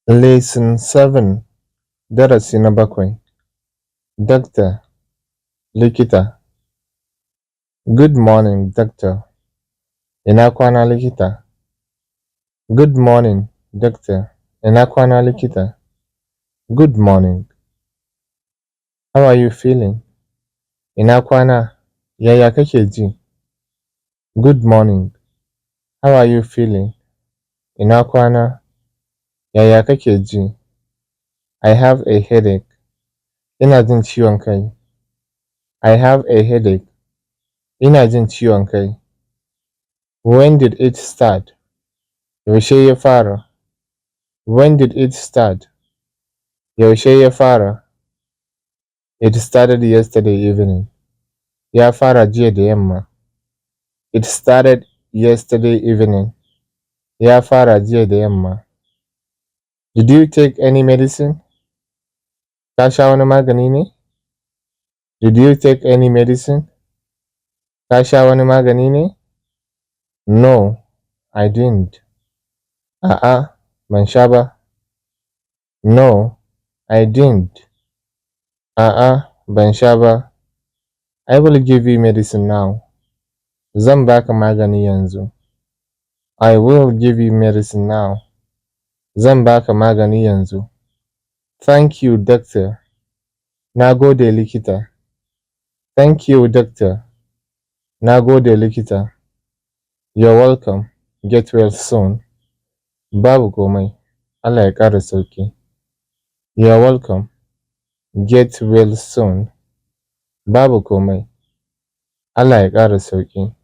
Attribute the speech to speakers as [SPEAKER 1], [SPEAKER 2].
[SPEAKER 1] Lesson 7, darasi na 7. Doctor, likita. Good morning, doctor. Ina kwana likita? Good morning, doctor. Ina kwana likita? Good morning. How are you feeling? Ina kwana? Yaya kake ji? Good morning. How are you feeling? Ina kwana? Yaya kake ji? I have a headache. Ina jin ciwon kai. I have a headache. Ina jin ciwon kai. When did it start? Yaushe ya fara? When did it start? Yaushe ya fara? It started yesterday evening. Ya fara jiya da yamma. It started yesterday evening. Ya fara jiya da yamma. Did you take any medicine? Ka sha wani magani ne? Did you take any medicine? Ka sha wani magani ne? No, I didn't. A'a, ban sha ba. No, I didn't. A'a, ban sha ba. I will give you medicine now. Zan baka magani yanzu. I will give you medicine now. Zan baka magani yanzu. Thank you, doctor. Na gode likita. Thank you, doctor. Na gode likita. You're welcome. Get well soon. Babu komai. Allah ya ƙara sauki. You're welcome. Get well soon. Babu komai. Allah ya ƙara sauki.